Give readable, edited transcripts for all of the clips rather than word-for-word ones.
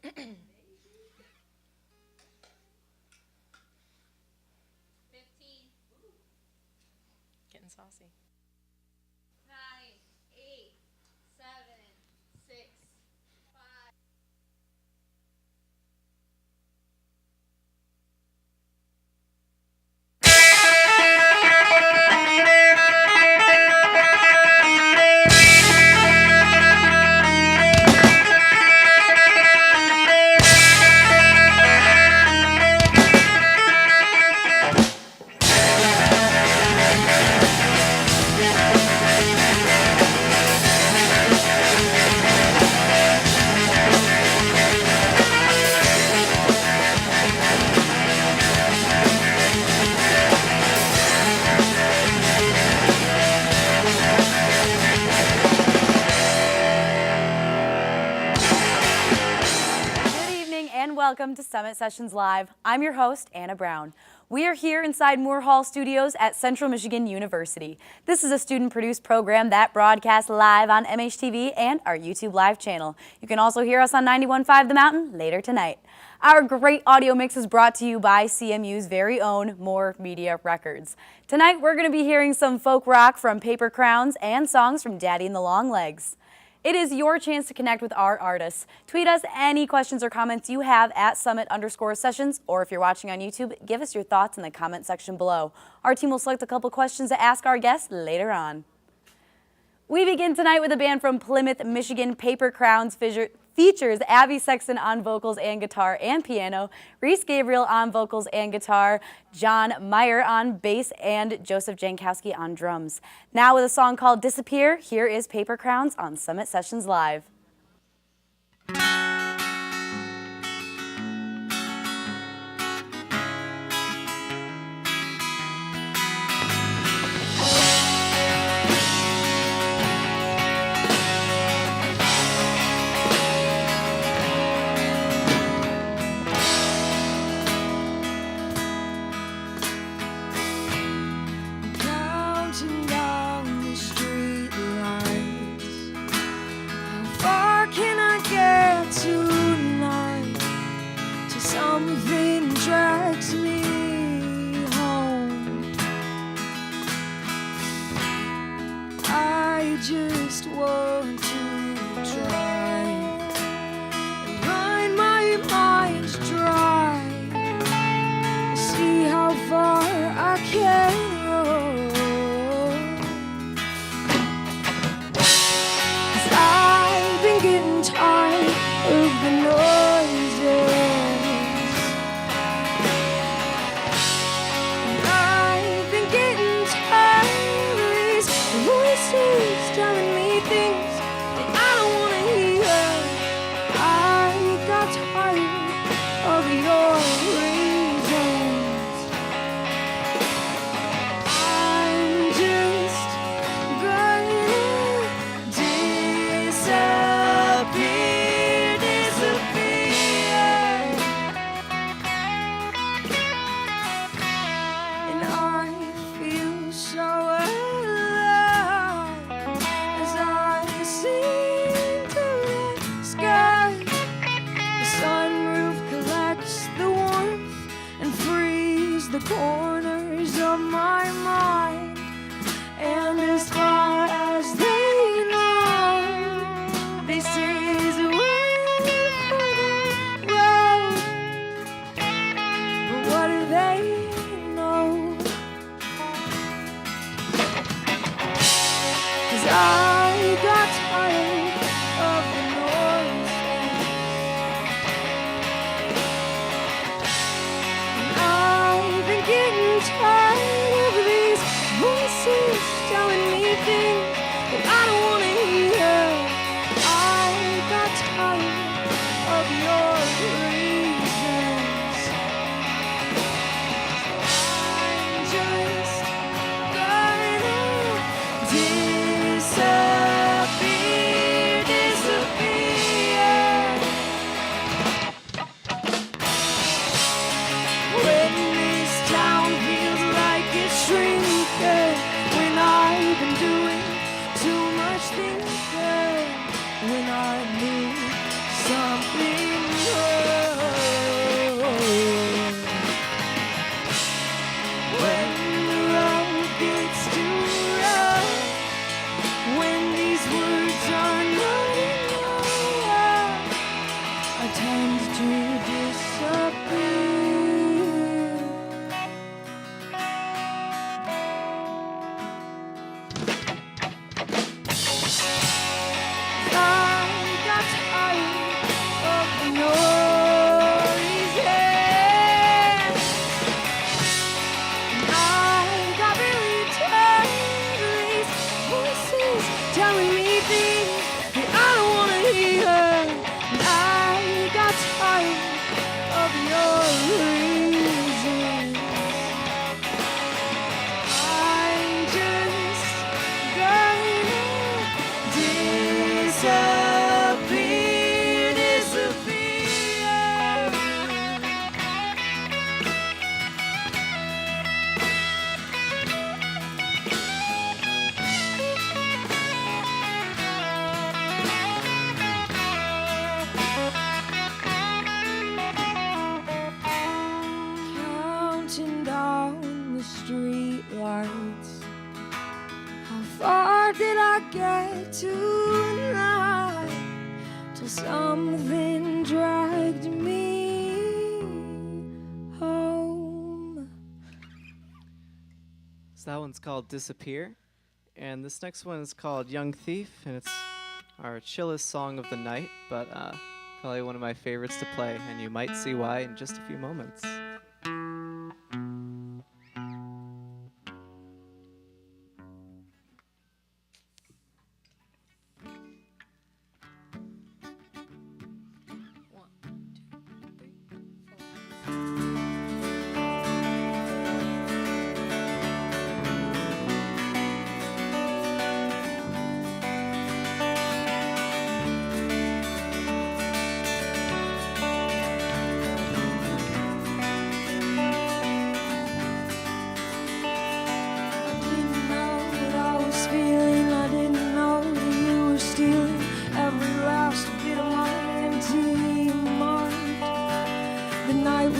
Getting saucy. 9, 8, 7, 6, 5. Welcome to Summit Sessions Live. I'm your host, Anna Brown. We are here inside Moore Hall Studios at Central Michigan University. This is a student-produced program that broadcasts live on MHTV and our YouTube Live channel. You can also hear us on 91.5 The Mountain later tonight. Our great audio mix is brought to you by CMU's very own Moore Media Records. Tonight, we're going to be hearing some folk rock from Paper Crowns and songs from Daddy and the Long Legs. It is your chance to connect with our artists. Tweet us any questions or comments you have at Summit_Sessions, or if you're watching on YouTube, give us your thoughts in the comment section below. Our team will select a couple questions to ask our guests later on. We begin tonight with a band from Plymouth, Michigan. Paper Crowns features Abby Sexton on vocals and guitar and piano, Reese Gabriel on vocals and guitar, John Meyer on bass, and Joseph Jankowski on drums. Now with a song called Disappear, here is Paper Crowns on Summit Sessions Live. Something drags me home. I just want to try and run my mind dry, see how far I can go. 'Cause I've been getting tired of the noises. Telling me things that I don't want to hear. I got tired of your reasons. I'm just gonna disappear, disappear. And I feel so the corners of my mind, and as far as they know, this is where the road. But what do they know? 'Cause I got tired of the noise. Getting tired of these voices telling me things that I don't want to hear. I got tired of your reasons. I'm just gonna disappear, disappear. When town feels like it's shrinking, when I've been doing too much thinking, when I need something disappear, disappear. Counting down the street lights. How far did I get tonight? Till something dragged me home. So that one's called Disappear. And this next one is called Young Thief, and it's our chillest song of the night, but probably one of my favorites to play, and you might see why in just a few moments.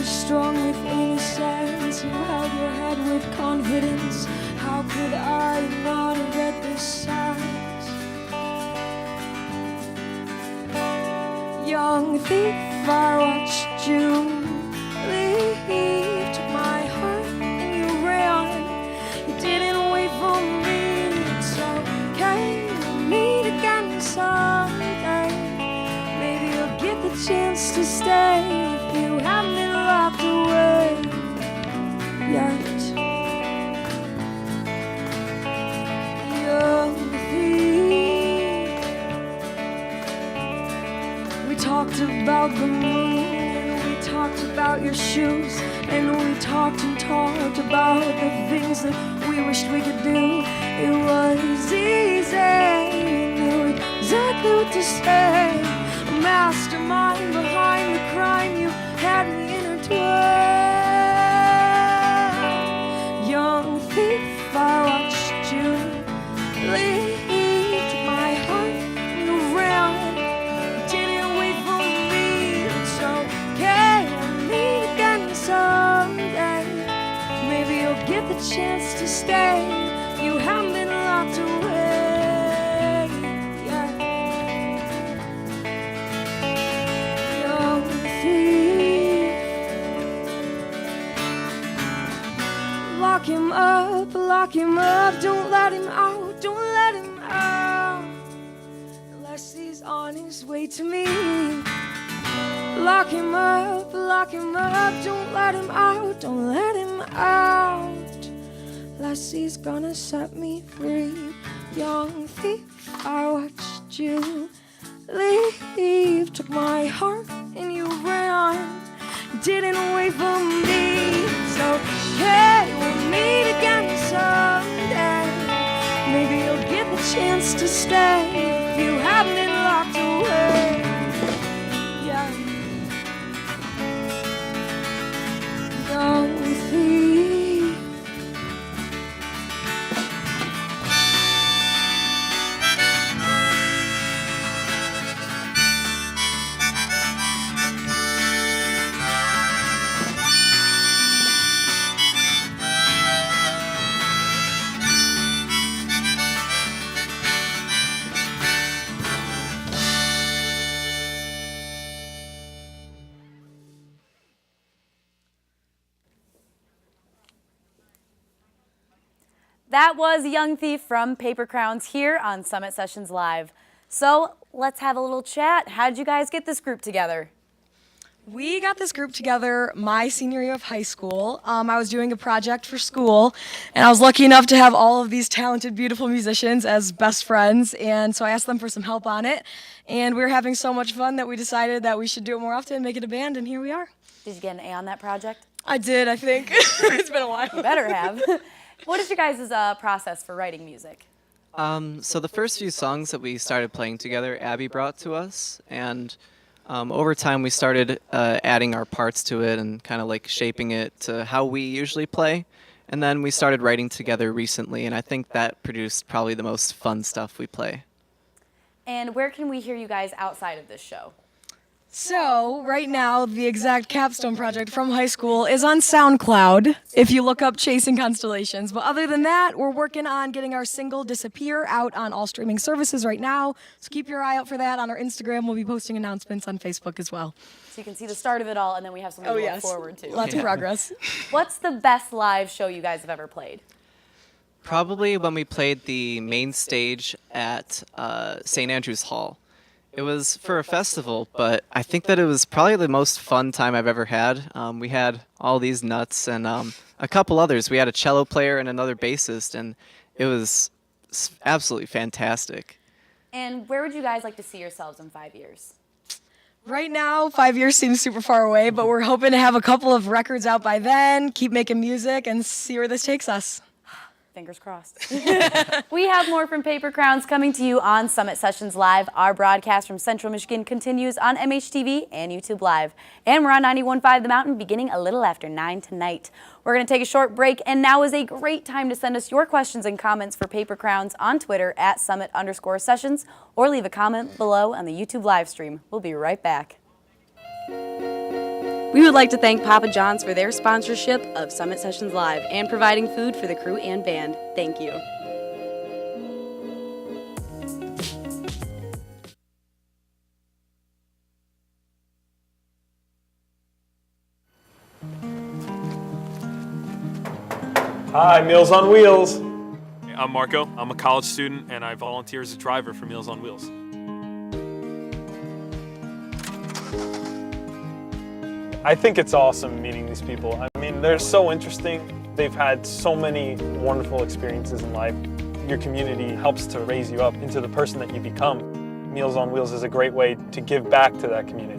Strong with innocence, you held your head with confidence. How could I not have read the signs? Young thief, I watched you leave. Took my heart and you ran. You didn't wait for me. It's okay, we'll meet again someday. Maybe you'll get the chance to stay if you haven't been locked away yet. Young thief. We talked about the moon, and we talked about your shoes, and we talked and talked about the things that we wished we could do. It was easy, you knew exactly what to say. A mastermind behind the crime, you had me intertwined. Young thief, I watched you leave. Took my heart and you ran. You didn't wait for me. It's okay, we'll meet again someday. Maybe you'll get the chance to stay. You haven't been locked away. Yeah. Young thief. Lock him up, don't let him out, don't let him out. Unless he's on his way to me. Lock him up, don't let him out, don't let him out. Unless he's gonna set me free. Young thief, I watched you leave. Took my heart and you ran. Didn't wait for me. It's okay, we'll meet again someday. Maybe you'll get the chance to stay if you haven't been locked away. Yeah. Young thief. That was Young Thief from Paper Crowns here on Summit Sessions Live. So let's have a little chat. How did you guys get this group together? We got this group together my senior year of high school. I was doing a project for school, and I was lucky enough to have all of these talented, beautiful musicians as best friends, and so I asked them for some help on it, and we were having so much fun that we decided that we should do it more often, make it a band, and here we are. Did you get an A on that project? I did, I think. It's been a while. You better have. What is your guys' process for writing music? So the first few songs that we started playing together, Abby brought to us, and over time we started adding our parts to it and kind of like shaping it to how we usually play. And then we started writing together recently, and I think that produced probably the most fun stuff we play. And where can we hear you guys outside of this show? So, right now, the exact capstone project from high school is on SoundCloud, if you look up Chasing Constellations. But other than that, we're working on getting our single Disappear out on all streaming services right now. So keep your eye out for that on our Instagram. We'll be posting announcements on Facebook as well. So you can see the start of it all, and then we have something to look forward to. Lots of progress. What's the best live show you guys have ever played? Probably when we played the main stage at St. Andrew's Hall. It was for a festival, but I think that it was probably the most fun time I've ever had. We had all these nuts and a couple others. We had a cello player and another bassist, and it was absolutely fantastic. And where would you guys like to see yourselves in 5 years? Right now, 5 years seems super far away, but we're hoping to have a couple of records out by then, keep making music, and see where this takes us. Fingers crossed. We have more from Paper Crowns coming to you on Summit Sessions Live. Our broadcast from Central Michigan continues on MHTV and YouTube Live. And we're on 91.5 The Mountain beginning a little after 9 tonight. We're going to take a short break, and now is a great time to send us your questions and comments for Paper Crowns on Twitter at @Summit_Sessions, or leave a comment below on the YouTube live stream. We'll be right back. We would like to thank Papa John's for their sponsorship of Summit Sessions Live and providing food for the crew and band. Thank you. Hi, Meals on Wheels. I'm Marco. I'm a college student, and I volunteer as a driver for Meals on Wheels. I think it's awesome meeting these people. I mean, they're so interesting. They've had so many wonderful experiences in life. Your community helps to raise you up into the person that you become. Meals on Wheels is a great way to give back to that community.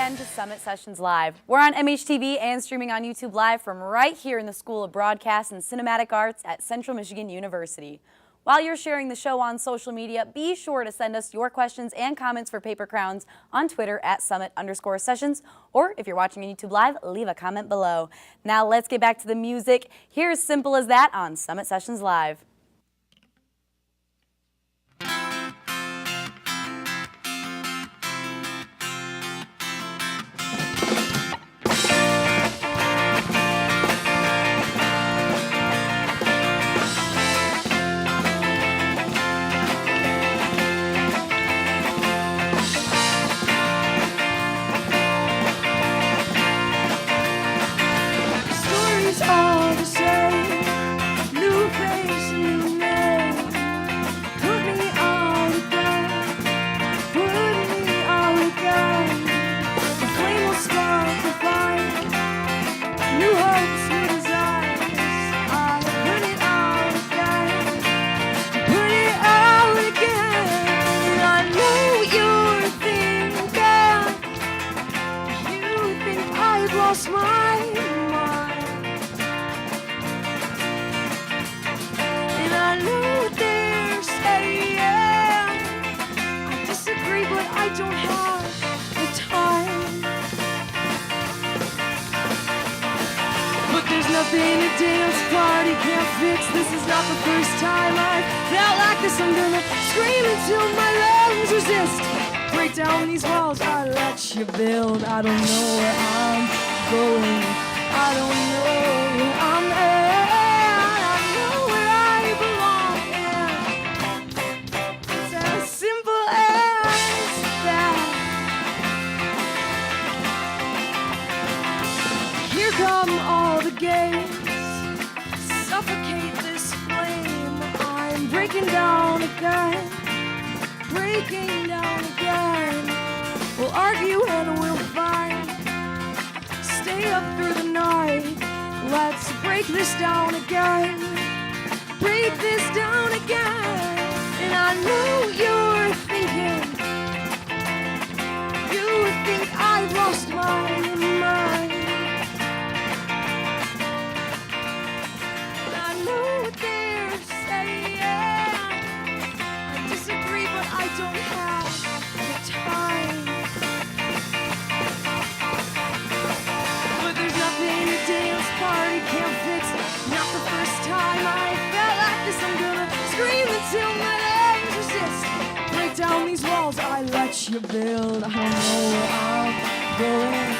To Summit Sessions Live. We're on MHTV and streaming on YouTube Live from right here in the School of Broadcast and Cinematic Arts at Central Michigan University. While you're sharing the show on social media, be sure to send us your questions and comments for Paper Crowns on Twitter at @Summit_Sessions, or if you're watching on YouTube Live, leave a comment below. Now let's get back to the music. Here's Simple as That on Summit Sessions Live. All the same, new face, new name. Put me on again, put me on again. The flame will spark the fire, new hopes, new desires. I put it out again, put it out again. I know you're thinking, you think I've lost my mind. I know they're saying I disagree, but I don't have the time. But there's nothing a dance party can't fix. This is not the first time I felt like this. I'm gonna scream until my lungs resist. Break down these walls I let you build. I don't know where I'm going. I don't know where I'm at. I know where I belong. And it's as simple as that. Here come all the games. Suffocate this flame. I'm breaking down again. Breaking down again. We'll argue and we'll fight. Stay up through the night. Let's break this down again. Break this down again. And I know you're thinking. You think I've lost my mind. And I know what they're saying. I disagree, but I don't have the time. But there's nothing a dance party can't fix. Not the first time I felt like this. I'm gonna scream until my legs resist. Break down these walls I let you build. I don't know where I'm going.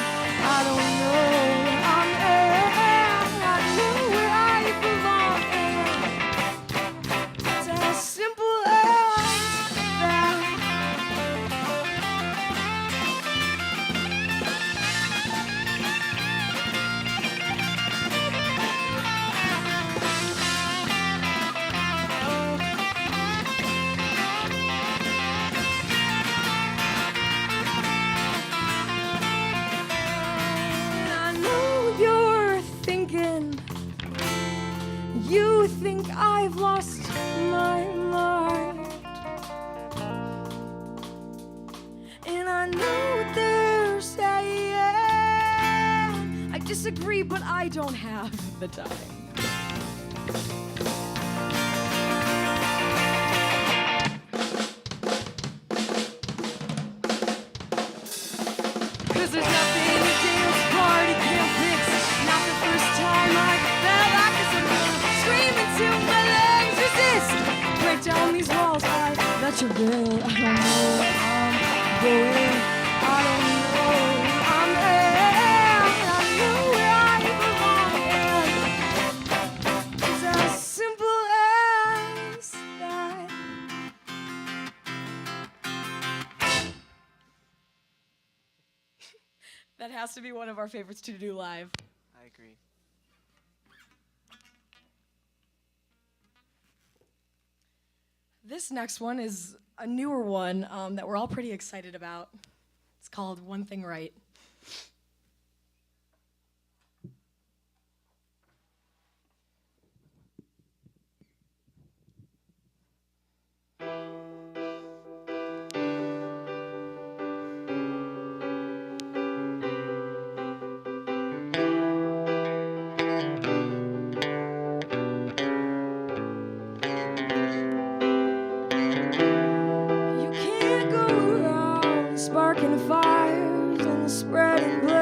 I don't know where I'm at. I know where I belong. And it's as simple as that. And I know you're thinking. You think I've lost my mind. And I know what they're saying. I disagree, but I don't have the time. Cause there's nothing a dance party can't fix. Not the first time I felt like this. I'm gonna scream until my legs resist. Break down these walls I let you build. I don't know where I'm going. I don't know where I'm at. I know where I belong. And it's as simple as that. That has to be one of our favorites to do live. I agree. This next one is a newer one that we're all pretty excited about. It's called One Thing Right. You can't go around sparking fires and spreading blood.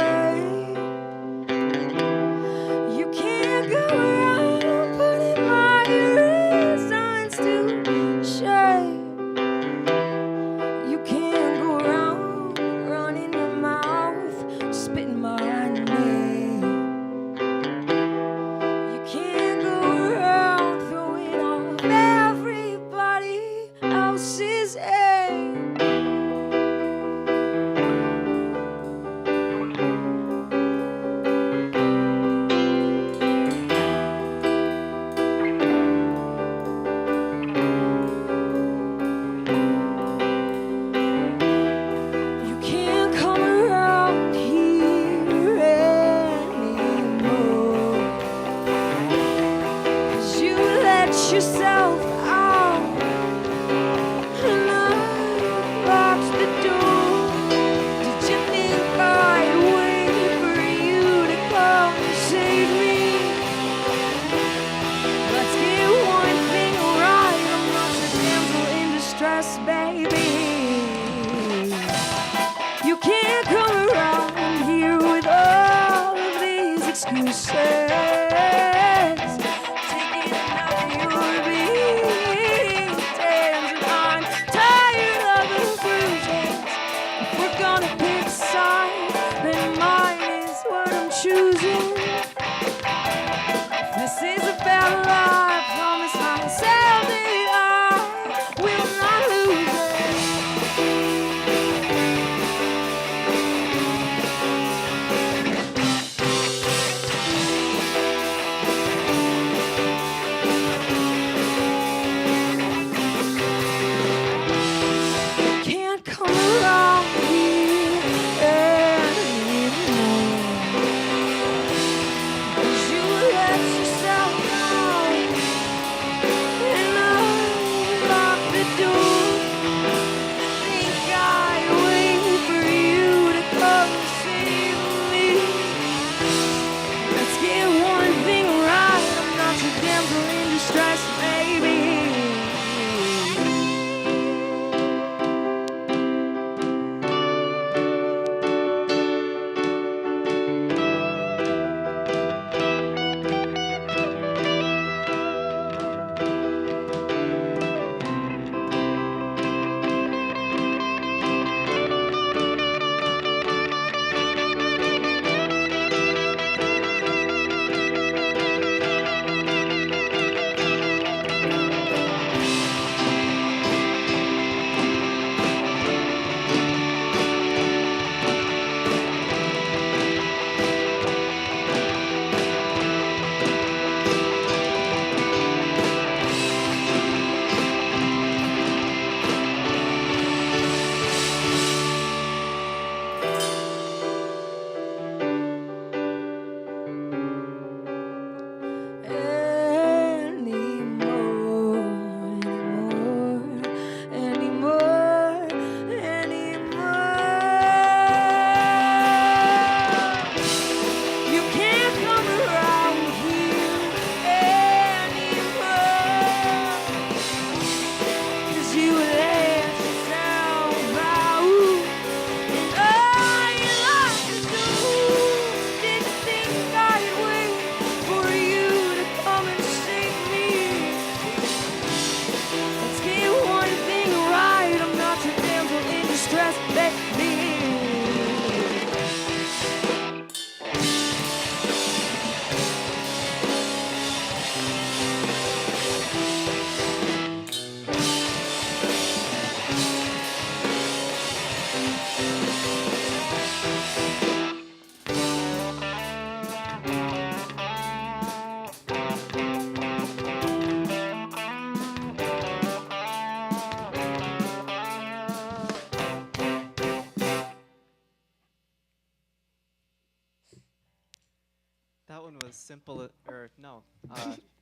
That one was simple, or no,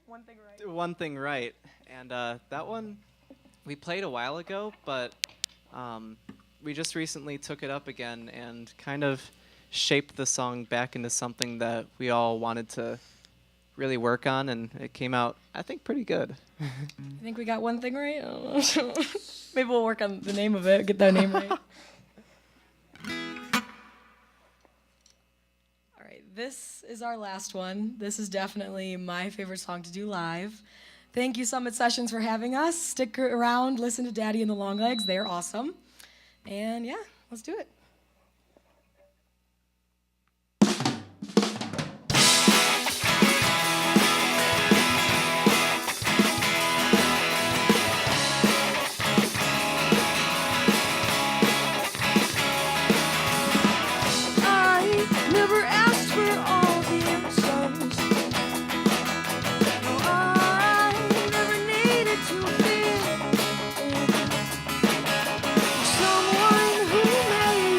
One thing right. one thing right. And that one we played a while ago, but we just recently took it up again and kind of shaped the song back into something that we all wanted to really work on, and it came out, I think, pretty good. I think we got one thing right. I don't know. Maybe we'll work on the name of it, get that name right. All right, this is our last one. This is definitely my favorite song to do live. Thank you, Summit Sessions, for having us. Stick around, listen to Daddy and the Longlegs. They're awesome. And yeah, let's do it. I never asked for all the answers. No, I never needed to feel someone who made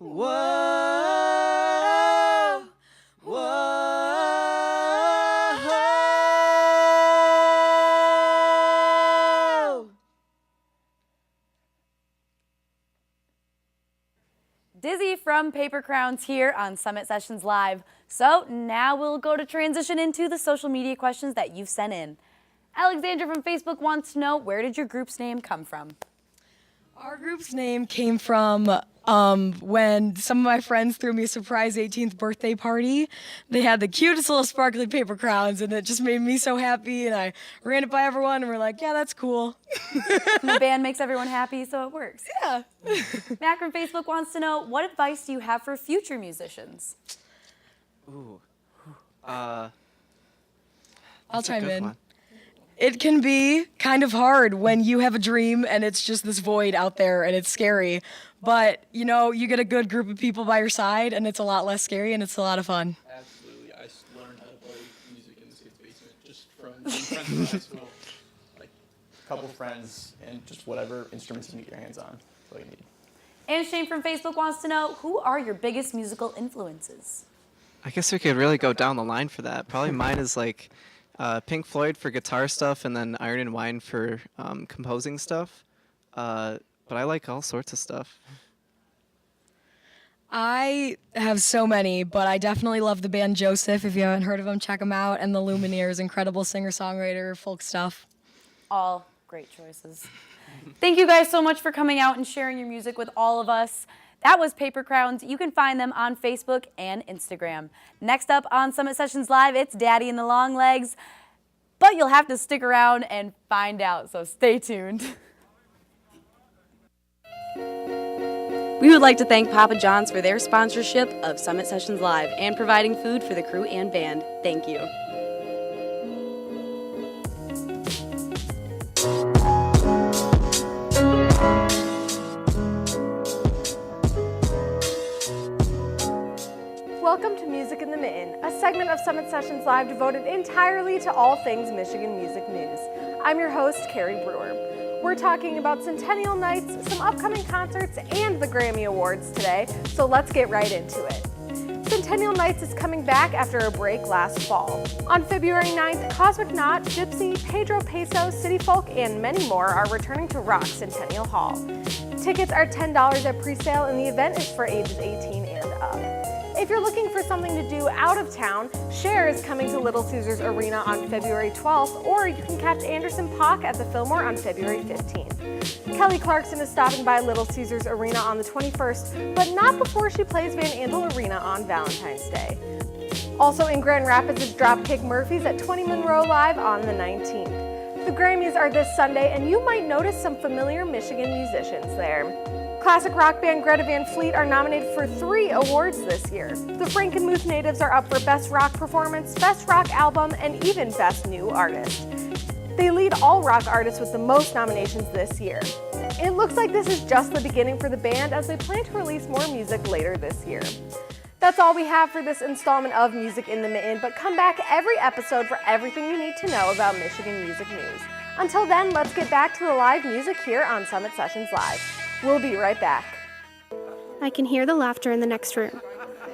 Whoa, whoa. Dizzy from Paper Crowns here on Summit Sessions Live. So now we'll go to transition into the social media questions that you've sent in. Alexandra from Facebook wants to know, where did your group's name come from? Our group's name came from when some of my friends threw me a surprise 18th birthday party. They had the cutest little sparkly paper crowns, and it just made me so happy, and I ran it by everyone, and we're like, yeah, that's cool. The band makes everyone happy, so it works. Yeah. Mac from Facebook wants to know, what advice do you have for future musicians? Ooh. I'll That's a chime good in. one. It can be kind of hard when you have a dream and it's just this void out there and it's scary. But, you know, you get a good group of people by your side and it's a lot less scary and it's a lot of fun. Absolutely. I learned how to play music in this kid's basement just from being friends in high school. Like a couple friends and just whatever instruments you can get your hands on. That's all you need. And Shane from Facebook wants to know, who are your biggest musical influences? I guess we could really go down the line for that. Probably mine is like Pink Floyd for guitar stuff, and then Iron and Wine for composing stuff. But I like all sorts of stuff. I have so many, but I definitely love the band Joseph. If you haven't heard of them, check them out. And the Lumineers, incredible singer-songwriter, folk stuff. All great choices. Thank you guys so much for coming out and sharing your music with all of us. That was Paper Crowns. You can find them on Facebook and Instagram. Next up on Summit Sessions Live, it's Daddy and the Long Legs. But you'll have to stick around and find out, so stay tuned. We would like to thank Papa John's for their sponsorship of Summit Sessions Live and providing food for the crew and band. Thank you. Welcome to Music in the Mitten, a segment of Summit Sessions Live devoted entirely to all things Michigan music news. I'm your host, Carrie Brewer. We're talking about Centennial Nights, some upcoming concerts, and the Grammy Awards today, so let's get right into it. Centennial Nights is coming back after a break last fall. On February 9th, Cosmic Knot, Gypsy, Pedro Peso, City Folk, and many more are returning to rock Centennial Hall. Tickets are $10 at pre-sale, and the event is for ages 18 and up. If you're looking for something to do out of town, Cher is coming to Little Caesars Arena on February 12th, or you can catch Anderson .Paak at the Fillmore on February 15th. Kelly Clarkson is stopping by Little Caesars Arena on the 21st, but not before she plays Van Andel Arena on Valentine's Day. Also in Grand Rapids is Dropkick Murphys at 20 Monroe Live on the 19th. The Grammys are this Sunday, and you might notice some familiar Michigan musicians there. Classic rock band Greta Van Fleet are nominated for 3 awards this year. The Frankenmuth Natives are up for Best Rock Performance, Best Rock Album, and even Best New Artist. They lead all rock artists with the most nominations this year. It looks like this is just the beginning for the band as they plan to release more music later this year. That's all we have for this installment of Music in the Mitten, but come back every episode for everything you need to know about Michigan music news. Until then, let's get back to the live music here on Summit Sessions Live. We'll be right back. I can hear the laughter in the next room.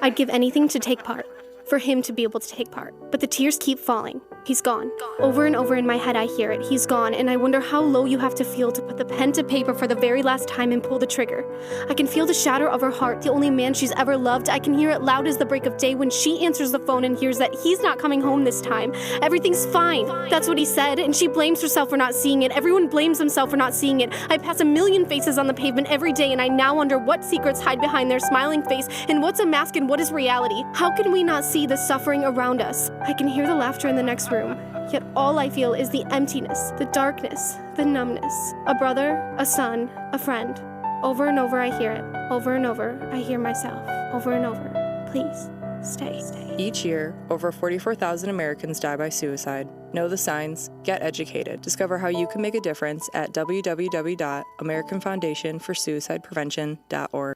I'd give anything to take part, for him to be able to take part. But the tears keep falling. He's gone. Over and over in my head I hear it. He's gone, and I wonder how low you have to feel to put the pen to paper for the very last time and pull the trigger. I can feel the shatter of her heart, the only man she's ever loved. I can hear it loud as the break of day when she answers the phone and hears that he's not coming home this time. Everything's fine. That's what he said, and she blames herself for not seeing it. Everyone blames himself for not seeing it. I pass a million faces on the pavement every day, and I now wonder what secrets hide behind their smiling face, and what's a mask and what is reality. How can we not see the suffering around us? I can hear the laughter in the next room, yet all I feel is the emptiness, the darkness, the numbness. A brother, a son, a friend. Over and over I hear it. Over and over I hear myself. Over and over. Please, stay. Each year, over 44,000 Americans die by suicide. Know the signs, get educated. Discover how you can make a difference at www.americanfoundationforsuicideprevention.org.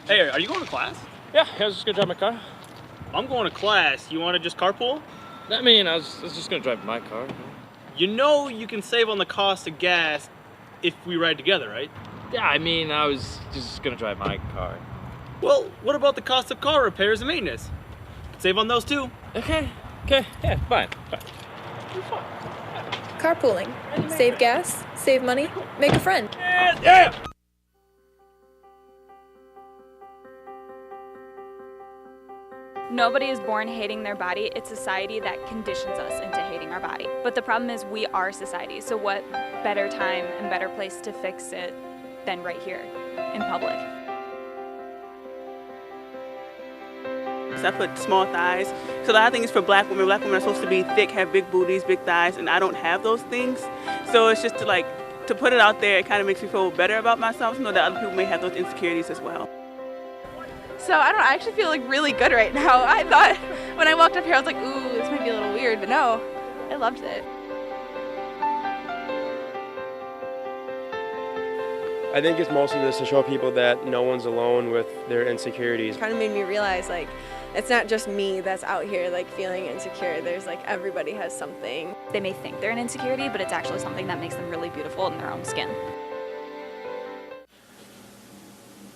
Hey, are you going to class? Yeah, I was just gonna drive my car. I'm going to class. You want to just carpool? I mean, I was just gonna drive my car. You know you can save on the cost of gas if we ride together, right? Yeah, I mean, I was just gonna drive my car. Well, what about the cost of car repairs and maintenance? Save on those too. Okay, yeah, fine. Carpooling. Save gas, save money, make a friend. Yeah! Nobody is born hating their body. It's society that conditions us into hating our body. But the problem is we are society. So what better time and better place to fix it than right here in public? I put small thighs. So a lot of things for black women. Black women are supposed to be thick, have big booties, big thighs, and I don't have those things. So it's just to put it out there, it kind of makes me feel better about myself, to know that other people may have those insecurities as well. So I actually feel like really good right now. I thought when I walked up here, I was like, ooh, this might be a little weird, but no, I loved it. I think it's mostly just to show people that no one's alone with their insecurities. It kind of made me realize it's not just me that's out here feeling insecure. There's everybody has something. They may think they're an insecurity, but it's actually something that makes them really beautiful in their own skin.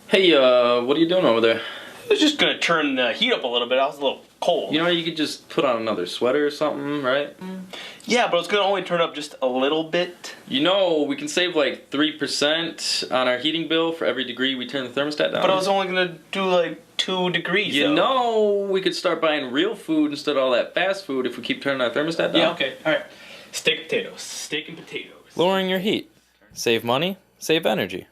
Hey, what are you doing over there? I was just gonna turn the heat up a little bit. I was a little cold. You know, you could just put on another sweater or something, right? Yeah, but it's gonna only turn up just a little bit. You know, we can save 3% on our heating bill for every degree we turn the thermostat down. But I was only gonna do 2 degrees. You know, we could start buying real food instead of all that fast food if we keep turning our thermostat down. Yeah, okay, alright. Steak potatoes. Steak and potatoes. Lowering your heat. Save money, save energy.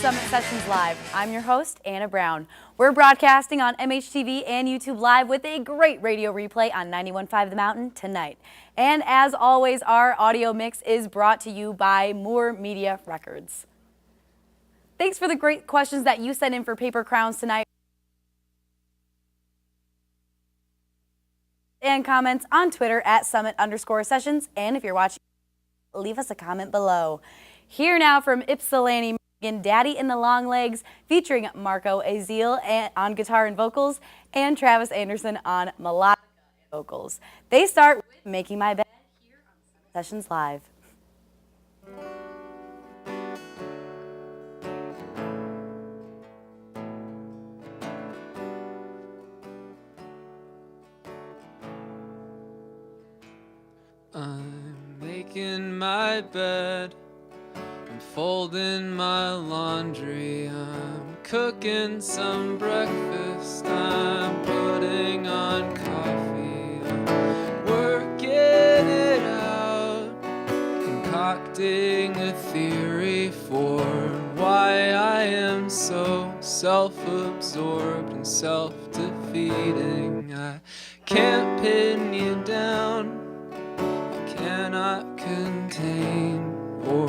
Summit Sessions Live. I'm your host, Anna Brown. We're broadcasting on MHTV and YouTube Live with a great radio replay on 91.5 The Mountain tonight. And as always, our audio mix is brought to you by Moore Media Records. Thanks for the great questions that you sent in for Paper Crowns tonight. And comments on Twitter at Summit_Sessions. And if you're watching, leave us a comment below. Here now from Ypsilanti, Daddy in the Long Legs, featuring Marco Azil on guitar and vocals, and Travis Anderson on melodica and vocals. They start with Making My Bed here on Sessions Live. I'm making my bed, I'm folding my laundry, I'm cooking some breakfast, I'm putting on coffee, I'm working it out, concocting a theory for why I am so self-absorbed and self-defeating. I can't pin you down, I cannot contain or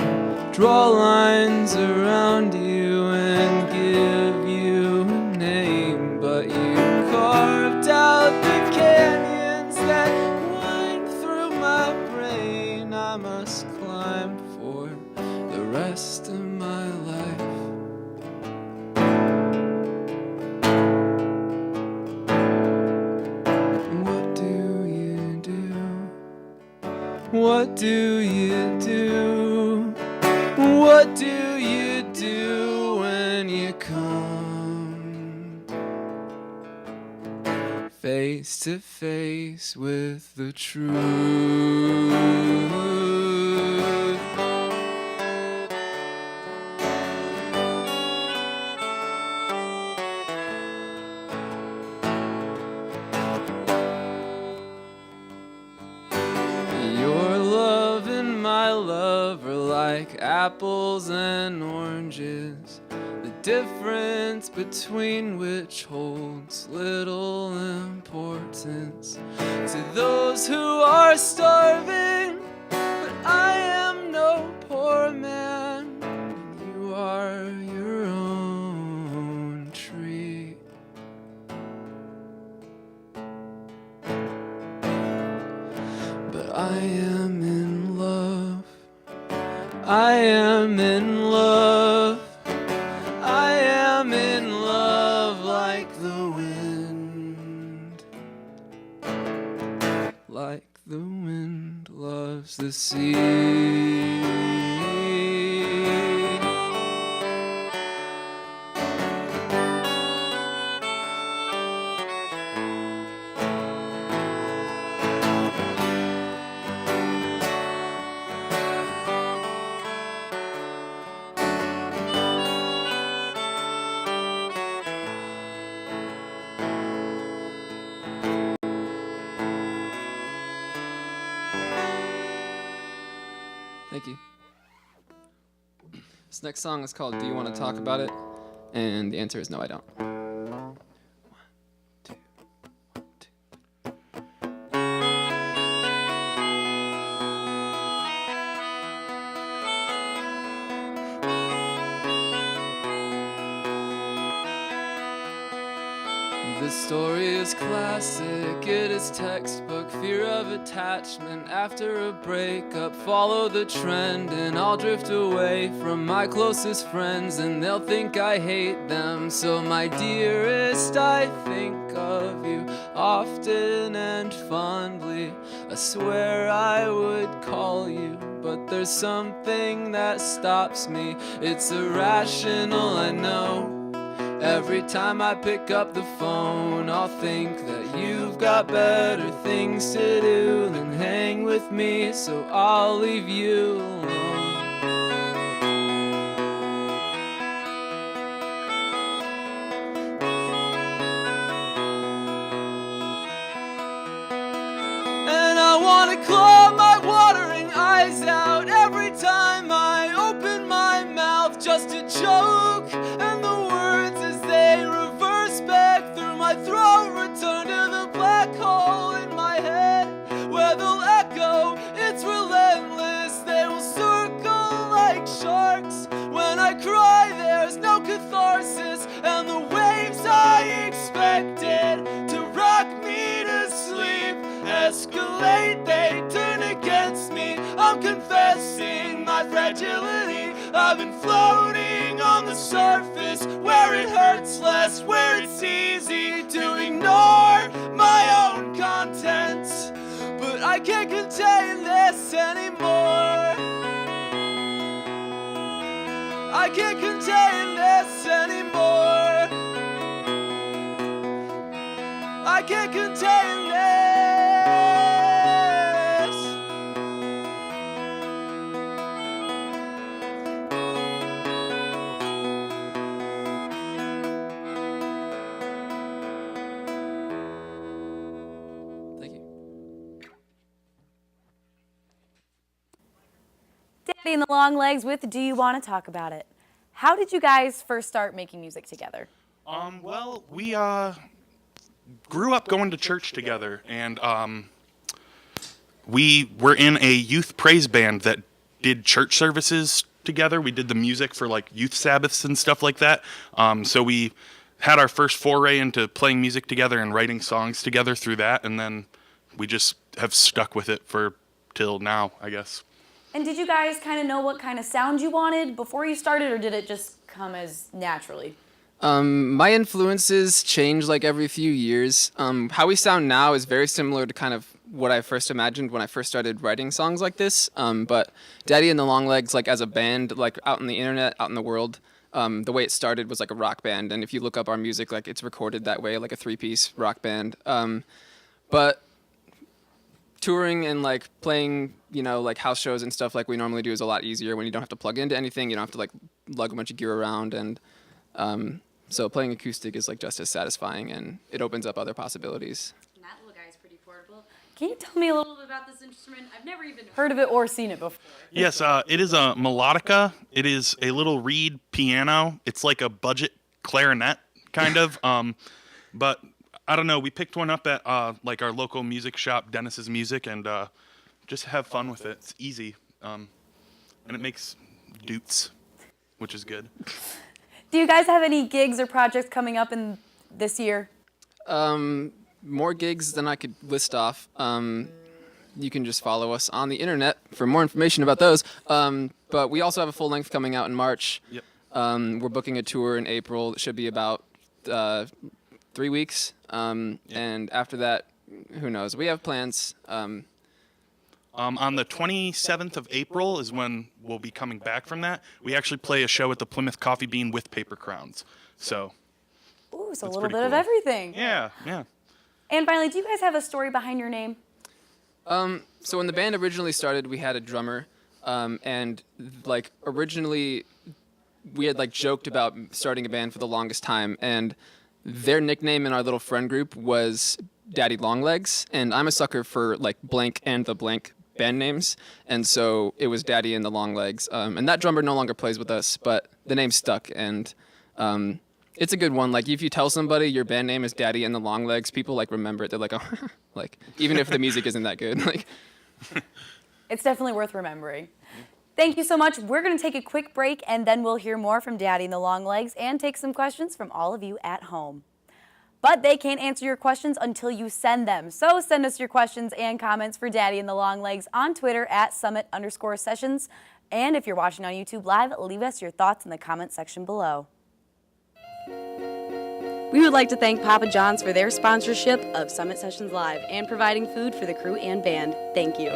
draw lines around you and give you a name, but you carved out the canyons that wind through my brain. I must climb for the rest of my life. What do you do? What do you do? What do you do when you come face to face with the truth? Your love and my love are like apples and oranges, the difference between which holds little importance to those who are starving. But I am no poor man, and you are your own tree. But I am in love I am in love. I am in love like the wind. Like the wind loves the sea. Thank you. This next song is called Do You Want to Talk About It? And the answer is no, I don't. This story is classic, it is textbook. Fear of attachment after a breakup. Follow the trend and I'll drift away from my closest friends, and they'll think I hate them. So my dearest, I think of you often and fondly. I swear I would call you, but there's something that stops me. It's irrational, I know. Every time I pick up the phone, I'll think that you've got better things to do than hang with me, so I'll leave you alone. And I wanna claw my watering eyes out every time I open my mouth just to choke, and the words as they reverse back through my throat return to the black hole in my head where they'll echo. It's relentless, they will circle like sharks. When I cry there's no catharsis, and the waves I expected to rock me to sleep escalate, they turn against me. I'm confessing my fragility. I've been floating on the surface where it hurts less, where it's easy to ignore my own contents. But I can't contain this anymore. I can't contain this anymore. I can't contain this. Daddy and the Long Legs with Do You Want to Talk About It? How did you guys first start making music together? Well, we grew up going to church together, and we were in a youth praise band that did church services together. We did the music for like youth Sabbaths and stuff like that. So we had our first foray into playing music together and writing songs together through that, and then we just have stuck with it for till now, I guess. And did you guys kind of know what kind of sound you wanted before you started, or did it just come as naturally? My influences change like every few years. How we sound now is very similar to kind of what I first imagined when I first started writing songs like this. But Daddy and the Long Legs, like as a band, like out on the internet, out in the world, the way it started was like a rock band. And if you look up our music, like it's recorded that way, like a 3-piece rock band. But touring and like playing, you know, like house shows and stuff like we normally do is a lot easier when you don't have to plug into anything. You don't have to like lug a bunch of gear around, and so playing acoustic is like just as satisfying, and it opens up other possibilities. And that little guy's pretty portable. Can you tell me a little bit about this instrument? I've never even heard of it or seen it before. Yes, it is a melodica. It is a little reed piano. It's like a budget clarinet, kind of. But I don't know. We picked one up at like our local music shop, Dennis's Music, and just have fun with it. It's easy, and it makes doots, which is good. Do you guys have any gigs or projects coming up in this year? More gigs than I could list off. you can just follow us on the internet for more information about those. But we also have a full length coming out in March. Yep. We're booking a tour in April. It should be about 3 weeks. And after that, who knows? We have plans. On the 27th of April is when we'll be coming back from that. We actually play a show at the Plymouth Coffee Bean with Paper Crowns. So. Ooh, so a that's little pretty bit of cool. everything. Yeah, yeah. And finally, do you guys have a story behind your name? So when the band originally started, we had a drummer, and like originally, we had like joked about starting a band for the longest time, and their nickname in our little friend group was Daddy Longlegs, and I'm a sucker for like blank and the blank band names, and so it was Daddy and the Longlegs, and that drummer no longer plays with us, but the name stuck, and it's a good one. Like if you tell somebody your band name is Daddy and the Longlegs, people like remember it. They're like, oh, like even if the music isn't that good, like. It's definitely worth remembering. Thank you so much. We're going to take a quick break, and then we'll hear more from Daddy and the Longlegs and take some questions from all of you at home. But they can't answer your questions until you send them. So send us your questions and comments for Daddy and the Longlegs on Twitter at @summit_sessions. And if you're watching on YouTube Live, leave us your thoughts in the comment section below. We would like to thank Papa John's for their sponsorship of Summit Sessions Live and providing food for the crew and band. Thank you.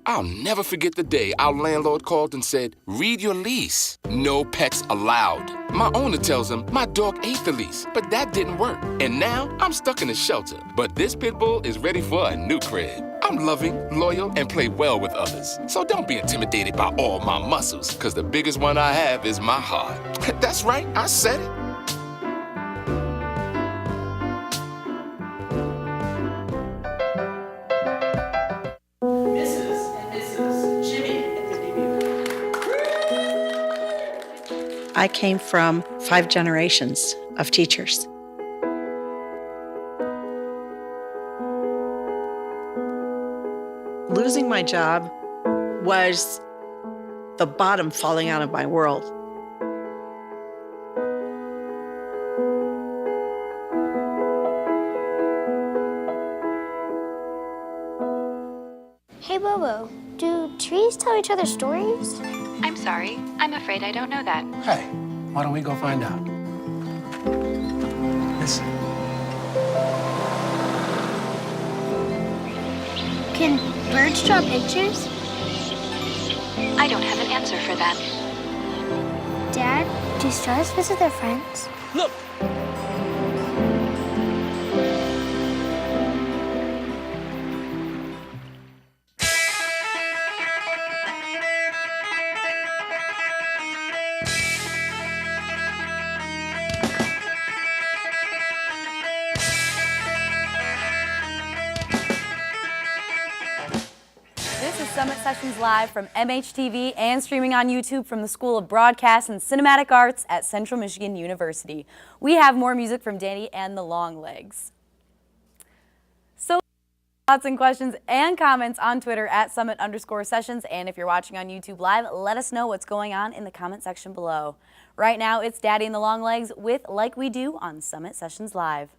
I'll never forget the day our landlord called and said, read your lease. No pets allowed. My owner tells him my dog ate the lease, but that didn't work. And now I'm stuck in a shelter. But this pit bull is ready for a new crib. I'm loving, loyal, and play well with others. So don't be intimidated by all my muscles, because the biggest one I have is my heart. That's right, I said it. I came from 5 generations of teachers. Losing my job was the bottom falling out of my world. Hey Bobo, do trees tell each other stories? I'm sorry. I'm afraid I don't know that. Hey, why don't we go find out? Listen. Can birds draw pictures? I don't have an answer for that. Dad, do stars visit their friends? Look! This is Summit Sessions Live from MHTV and streaming on YouTube from the School of Broadcast and Cinematic Arts at Central Michigan University. We have more music from Danny and the Longlegs. So thoughts and questions and comments on Twitter at @summit_sessions. And if you're watching on YouTube Live, let us know what's going on in the comment section below. Right now, it's Daddy and the Longlegs with Like We Do on Summit Sessions Live.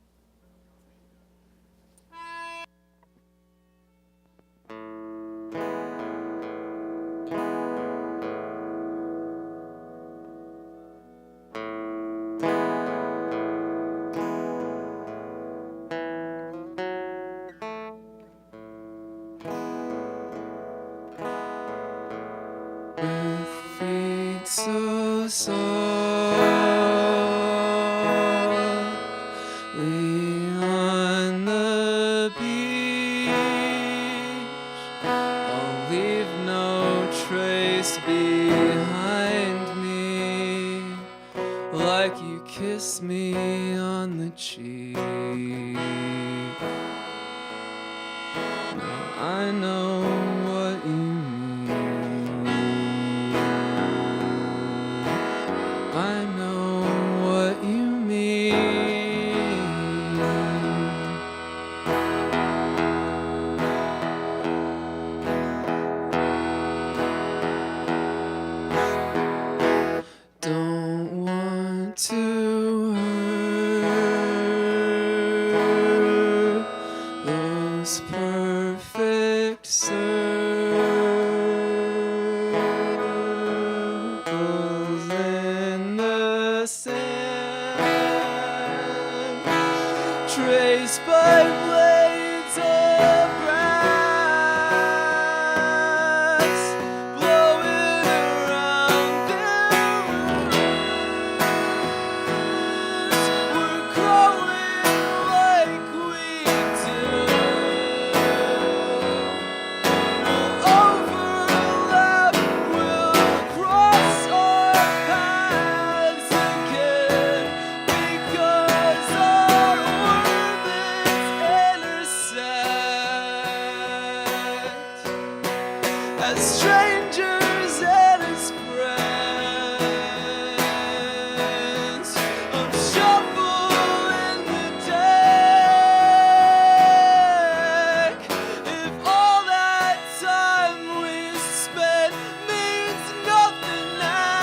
Feet so softly on the beach, I'll leave no trace behind me, like you kiss me on the cheek. Now I know what you mean. I know what you mean. the sand, traced by blades of grass blowing around their roots. We're growing like we do. We'll overlap, we'll cross our paths again, because our orbits intersect. As strangers and as friends, of shuffle in the deck. If all that time we spent means nothing now,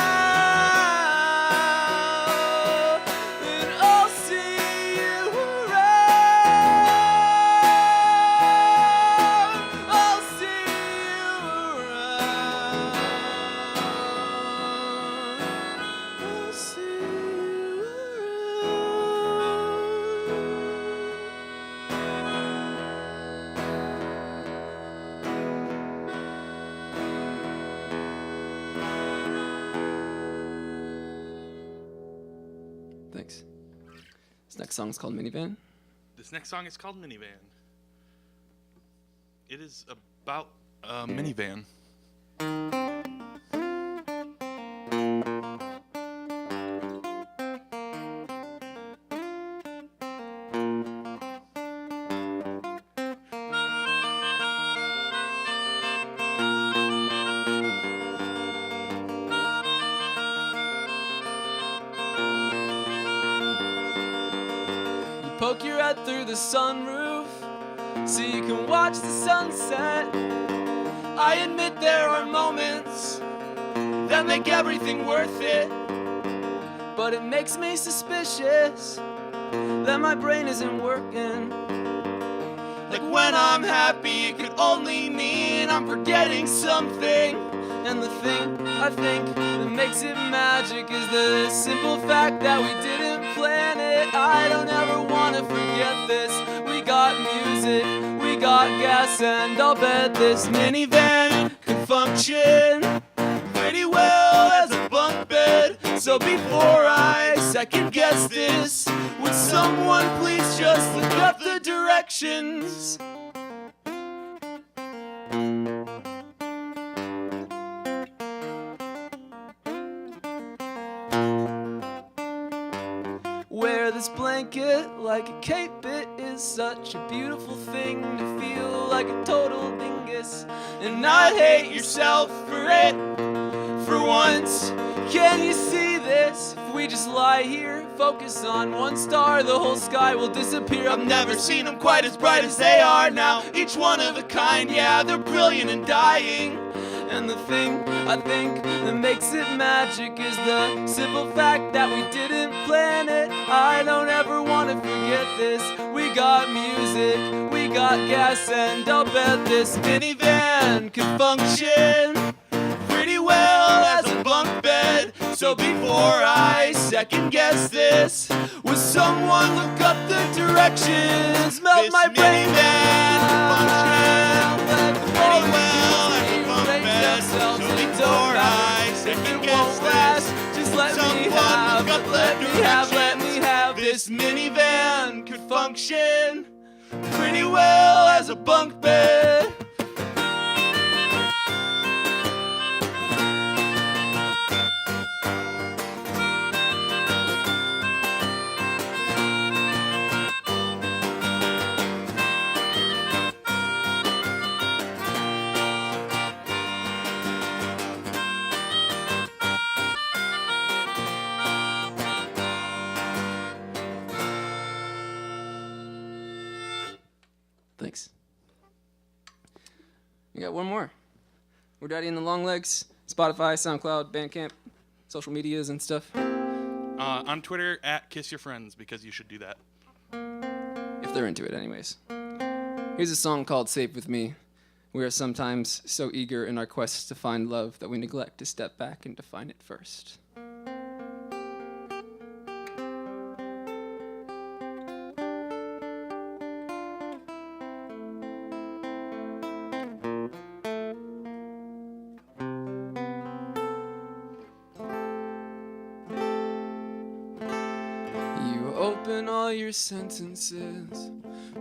then I'll see you around. I'll see you around. I'll see you Thanks. This next song is called Minivan. This next song is called Minivan. It is about a minivan. Poke your head through the sunroof so you can watch the sunset. I admit there are moments that make everything worth it, but it makes me suspicious that my brain isn't working. Like when I'm happy, it could only mean I'm forgetting something. And the thing I think that makes it magic is the simple fact that we didn't plan it. I don't ever wanna forget this. We got music, we got gas, and I'll bet this minivan can function pretty well as a bunk bed. So before I second guess this, would someone please just look up the directions? Wear this blanket like a cape, it is such a beautiful thing to feel like a total dingus and not hate yourself for it. For once, can you see this? If we just lie here, focus on one star, the whole sky will disappear. I've never seen them quite as bright as they are now. Each one of a kind, yeah, they're brilliant and dying. And the thing I think that makes it magic is the simple fact that we didn't plan it. I don't ever want to forget this. We got music, we got gas, and I'll bet this minivan can function pretty well as a bunk bed. So before I second guess this, would someone look up the directions? Melt This my brain minivan down. Let the pretty molecules well as a bunk rearrange bed. themselves. So It before don't I matter second if it guess won't last. this, Just let me someone have, look up the let me directions. have. This minivan could function pretty well as a bunk bed. Thanks. We got one more. We're Daddy and the Long Legs. Spotify, SoundCloud, Bandcamp, social medias and stuff. On Twitter, @KissYourFriends, because you should do that. If they're into it anyways. Here's a song called Safe With Me. We are sometimes so eager in our quest to find love that we neglect to step back and define it first. open all your sentences,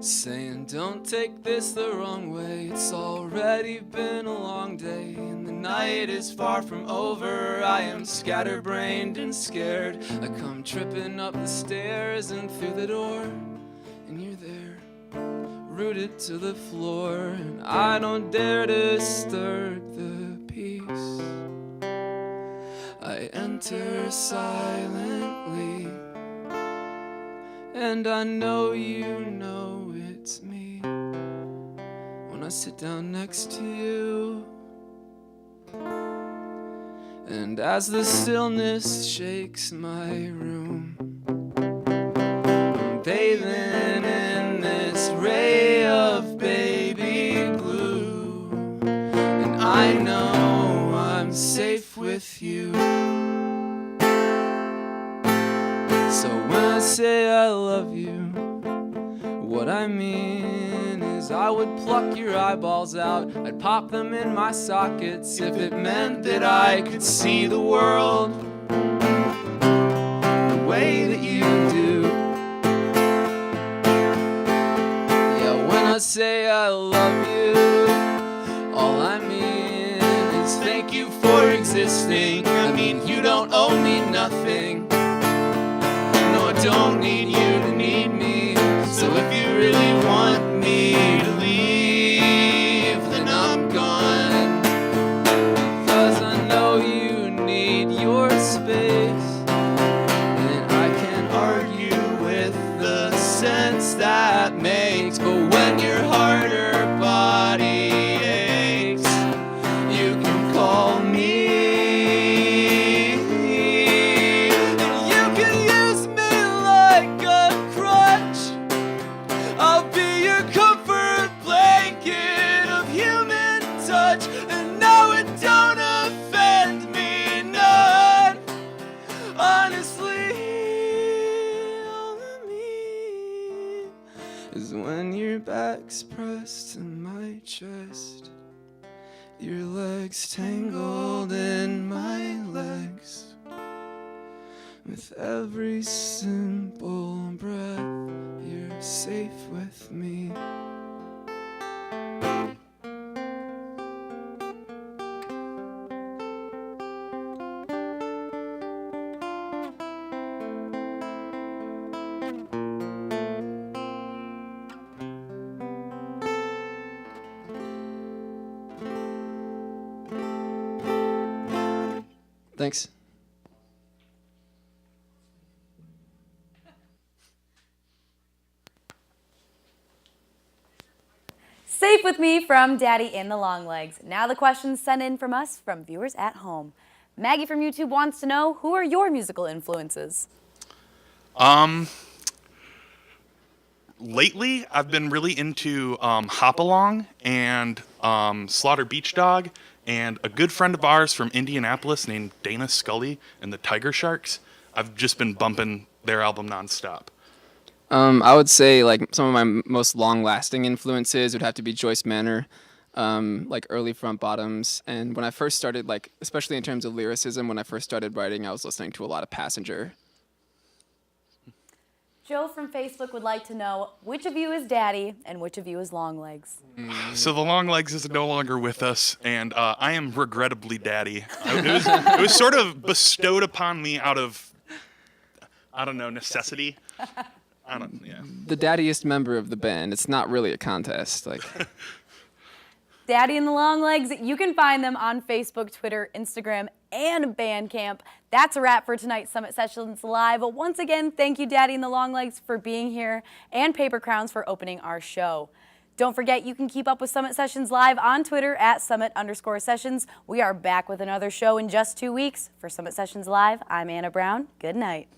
saying don't take this the wrong way. It's already been a long day and the night is far from over. I am scatterbrained and scared. I come tripping up the stairs and through the door, and you're there, rooted to the floor, and I don't dare disturb the peace. I enter silently, and I know you know it's me when I sit down next to you. And as the stillness shakes my room, I'm bathing in this ray of baby blue, and I know I'm safe with you. So when I say I love you, what I mean is I would pluck your eyeballs out, I'd pop them in my sockets if it meant that I could see the world the way that you do. Yeah, when I say I love you, all I mean is thank you for existing. I mean, you don't owe me nothing. No, I don't need you to need me. So if you really want me to leave, then I'm gone. Because I know you need your space, and I can't argue with the sense that makes. But when your heart or body aches, you can call me. Is when your back's pressed to my chest, your legs tangled in my legs. With every simple breath, you're safe with me. Thanks. Safe with me from Daddy in the Long Legs. Now the questions sent in from us from viewers at home. Maggie from YouTube wants to know, who are your musical influences? Lately, I've been really into Hopalong and Slaughter Beach Dog, and a good friend of ours from Indianapolis named Dana Scully and the Tiger Sharks. I've just been bumping their album nonstop. I would say like some of my most long-lasting influences would have to be Joyce Manor, like early Front Bottoms. And when I first started, like especially in terms of lyricism, when I first started writing, I was listening to a lot of Passenger. Joe from Facebook would like to know, which of you is Daddy and which of you is Long Legs? So the Long Legs is no longer with us, and I am regrettably Daddy. It was sort of bestowed upon me out of, I don't know, necessity. The daddiest member of the band. It's not really a contest. Like Daddy and the Long Legs, you can find them on Facebook, Twitter, Instagram, and Bandcamp. That's a wrap for tonight's Summit Sessions Live. Once again, thank you, Daddy and the Long Legs, for being here, and Paper Crowns for opening our show. Don't forget, you can keep up with Summit Sessions Live on Twitter at @Summit_Sessions. We are back with another show in just 2 weeks. For Summit Sessions Live, I'm Anna Brown. Good night.